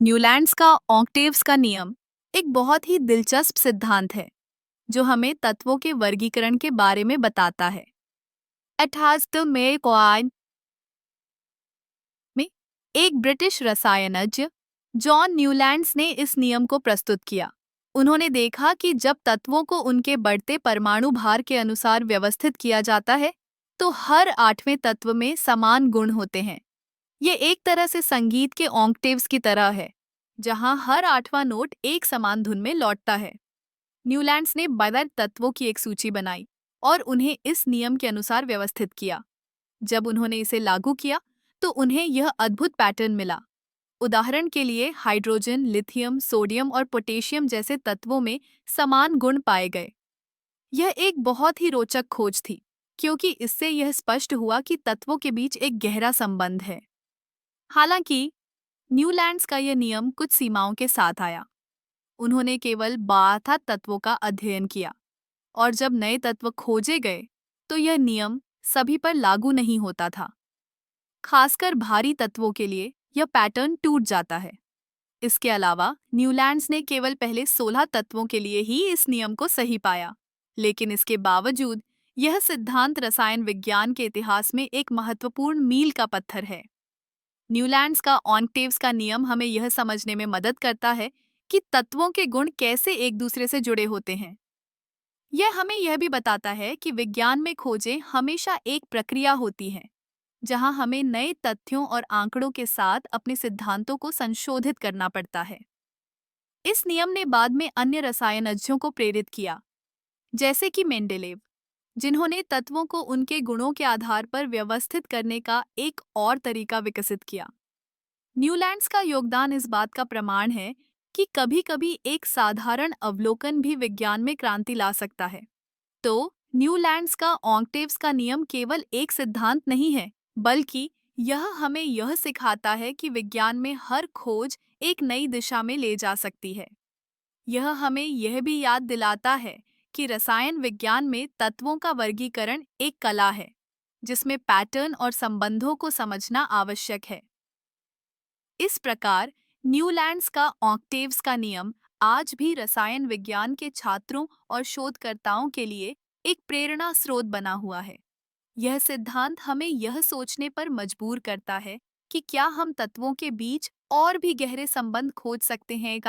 Newlands का octaves का नियम एक बहुत ही दिलचस्प सिद्धांत है जो हमें तत्वों के वर्गीकरण के बारे में बताता है। एटहाज्म में क्वाइन में एक ब्रिटिश रसायनज्ञ जॉन न्यूलैंड्स ने इस नियम को प्रस्तुत किया। उन्होंने देखा कि जब तत्वों को उनके बढ़ते परमाणु भार के अनुसार व्यवस्थित किया जाता है तो हर आठवें तत्व में समान गुण होते हैं। ये एक तरह से संगीत के ऑक्टेव्स की तरह है, जहां हर आठवां नोट एक समान धुन में लौटता है। न्यूलैंड्स ने 12 तत्वों की एक सूची बनाई और उन्हें इस नियम के अनुसार व्यवस्थित किया। जब उन्होंने इसे लागू किया, तो उन्हें यह अद्भुत पैटर्न मिला। उदाहरण के लिए हाइड्रोजन, लिथियम, सोडियम और पोटेशियम जैसे तत्वों में समान गुण पाए गए। यह एक बहुत ही रोचक खोज थी, क्योंकि इससे यह स्पष्ट हुआ कि तत्वों के बीच एक गहरा संबंध है। हालांकि न्यूलैंड्स का यह नियम कुछ सीमाओं के साथ आया। उन्होंने केवल 12 तत्वों का अध्ययन किया और जब नए तत्व खोजे गए तो यह नियम सभी पर लागू नहीं होता था। खासकर भारी तत्वों के लिए यह पैटर्न टूट जाता है। इसके अलावा न्यूलैंड्स ने केवल पहले 16 तत्वों के लिए ही इस नियम को सही पाया, लेकिन इसके बावजूद यह सिद्धांत रसायन विज्ञान के इतिहास में एक महत्वपूर्ण मील का पत्थर है। न्यूलैंड्स का ऑक्टेव्स का नियम हमें यह समझने में मदद करता है कि तत्वों के गुण कैसे एक दूसरे से जुड़े होते हैं। यह हमें यह भी बताता है कि विज्ञान में खोजें हमेशा एक प्रक्रिया होती है, जहां हमें नए तथ्यों और आंकड़ों के साथ अपने सिद्धांतों को संशोधित करना पड़ता है। इस नियम ने बाद में अन्य रसायनज्ञों को प्रेरित किया, जैसे कि मेंडेलेव, जिन्होंने तत्वों को उनके गुणों के आधार पर व्यवस्थित करने का एक और तरीका विकसित किया। न्यूलैंड्स का योगदान इस बात का प्रमाण है कि कभी-कभी एक साधारण अवलोकन भी विज्ञान में क्रांति ला सकता है। तो न्यूलैंड्स का ऑक्टेव्स का नियम केवल एक सिद्धांत नहीं है, बल्कि यह हमें यह सिखाता है कि विज्ञान में हर खोज एक नई दिशा में ले जा सकती है। यह हमें यह भी याद दिलाता है कि रसायन विज्ञान में तत्वों का वर्गीकरण एक कला है, जिसमें पैटर्न और संबंधों को समझना आवश्यक है। इस प्रकार न्यूलैंड्स का ऑक्टेव्स का नियम आज भी रसायन विज्ञान के छात्रों और शोधकर्ताओं के लिए एक प्रेरणा स्रोत बना हुआ है। यह सिद्धांत हमें यह सोचने पर मजबूर करता है कि क्या हम तत्वों के बीच और भी गहरे संबंध खोज सकते हैं